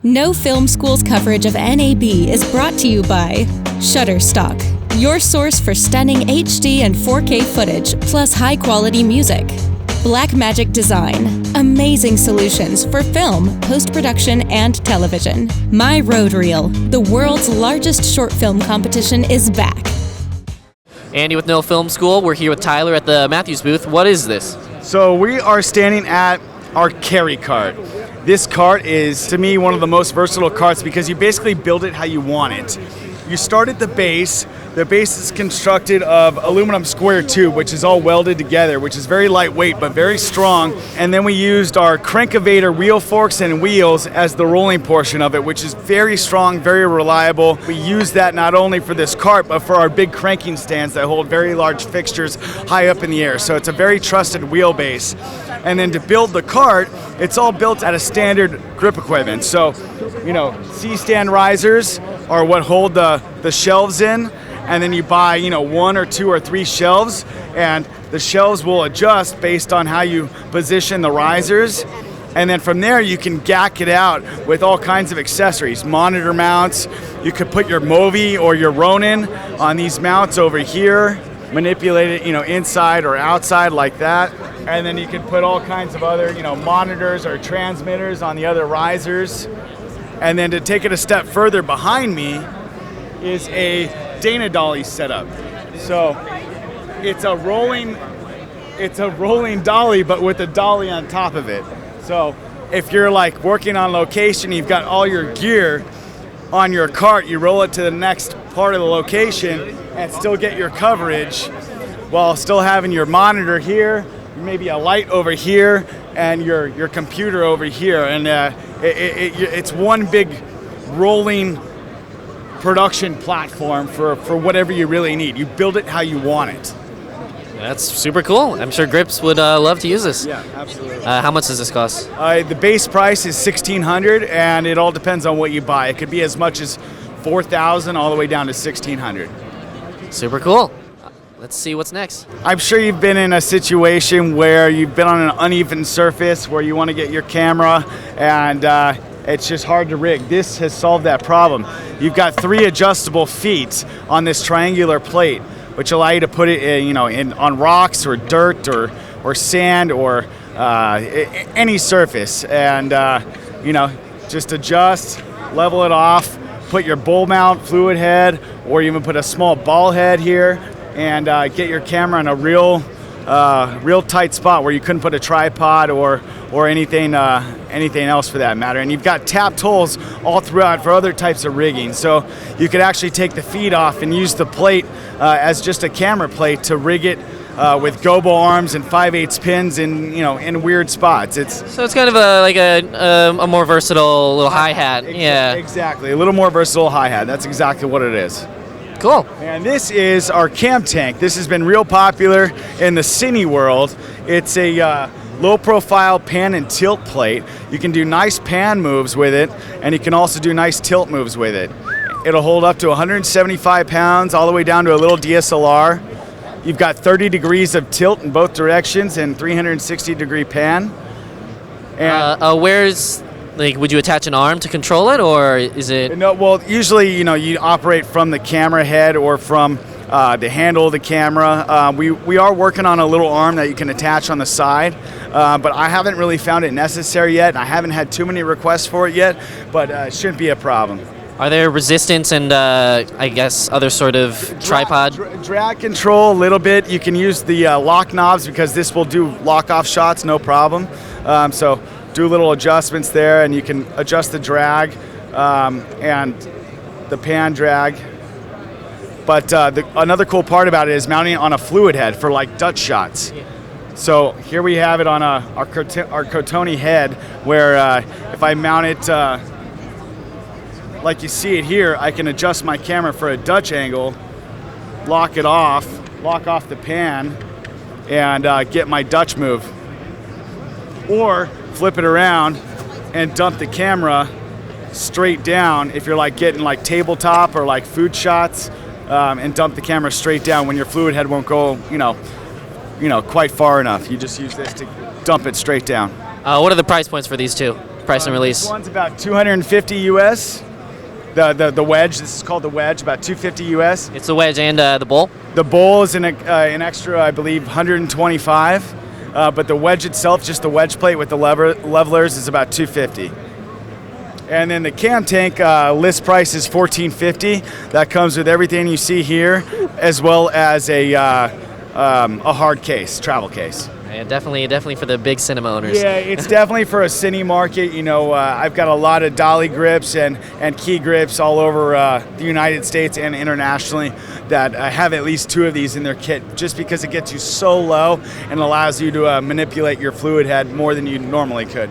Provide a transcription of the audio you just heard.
No Film School's coverage of NAB is brought to you by Shutterstock, your source for stunning HD and 4K footage, plus high-quality music. Blackmagic Design, amazing solutions for film, post-production, and television. My Road Reel, the world's largest short film competition, is back. Andy with No Film School. We're here with Tyler at the Matthews booth. What is this? So we are standing at our carry cart. This cart is, to me, one of the most versatile carts because you basically build it how you want it. You start at the base. The base is constructed of aluminum square tube, which is all welded together, which is very lightweight but very strong. And then we used our crankavator wheel forks and wheels as the rolling portion of it, which is very strong, very reliable. We use that not only for this cart, but for our big cranking stands that hold very large fixtures high up in the air. So it's a very trusted wheelbase. And then to build the cart, it's all built out of standard grip equipment. So, C-stand risers are what hold the shelves in. And then you buy, one or two or three shelves, and the shelves will adjust based on how you position the risers. And then from there, you can gack it out with all kinds of accessories, monitor mounts. You could put your Movi or your Ronin on these mounts over here, manipulate it, inside or outside like that. And then you can put all kinds of other, monitors or transmitters on the other risers. And then to take it a step further, behind me is a Dana Dolly setup. So it's a rolling dolly, but with a dolly on top of it. So if you're like working on location, you've got all your gear on your cart, you roll it to the next part of the location and still get your coverage while still having your monitor here, maybe a light over here, and your computer over here. And it's one big rolling production platform for whatever you really need. You build it how you want it. That's super cool. I'm sure Grips would love to use this. Yeah, absolutely. How much does this cost? The base price is $1,600, and it all depends on what you buy. It could be as much as $4,000 all the way down to $1,600. Super cool. Let's see what's next. I'm sure you've been in a situation where you've been on an uneven surface where you want to get your camera and it's just hard to rig. This has solved that problem. You've got 3 adjustable feet on this triangular plate, which allow you to put it in, on rocks or dirt or sand or any surface. And, just adjust, level it off, put your bowl mount fluid head, or even put a small ball head here, and get your camera in a real tight spot where you couldn't put a tripod or anything else for that matter. And you've got tapped holes all throughout for other types of rigging. So you could actually take the feet off and use the plate as just a camera plate to rig it with gobo arms and 5/8 pins in weird spots. So it's kind of a more versatile little hi-hat. Yeah. Exactly. A little more versatile hi-hat. That's exactly what it is. Cool. And this is our cam tank. This has been real popular in the cine world. It's a low-profile pan and tilt plate. You can do nice pan moves with it, and you can also do nice tilt moves with it. It'll hold up to 175 pounds all the way down to a little DSLR. You've got 30 degrees of tilt in both directions and 360-degree pan. And would you attach an arm to control it, or is it? No, well, usually, you operate from the camera head or from the handle of the camera. We are working on a little arm that you can attach on the side, but I haven't really found it necessary yet, and I haven't had too many requests for it yet, but it shouldn't be a problem. Are there resistance and, I guess, other sort of tripod? Drag control a little bit. You can use the lock knobs because this will do lock-off shots, no problem. So do little adjustments there, and you can adjust the drag and the pan drag. But another cool part about it is mounting it on a fluid head for like Dutch shots. So here we have it on our Cotoni head, where if I mount it like you see it here, I can adjust my camera for a Dutch angle, lock off the pan, and get my Dutch move. Or flip it around and dump the camera straight down if you're like getting like tabletop or like food shots, and dump the camera straight down when your fluid head won't go, quite far enough. You just use this to dump it straight down. What are the price points for these two? price and release? This one's about 250 US. The Wedge. This is called the Wedge. About 250 US. It's the Wedge and the bowl? The bowl is an extra, I believe, 125. But the Wedge itself, just the wedge plate with the levelers, is about 250. And then the can tank list price is $14.50. That comes with everything you see here, as well as a hard case, travel case. And definitely for the big cinema owners. Yeah, it's definitely for a cine market. You know, I've got a lot of Dolly grips and key grips all over the United States and internationally that have at least 2 of these in their kit, just because it gets you so low and allows you to manipulate your fluid head more than you normally could.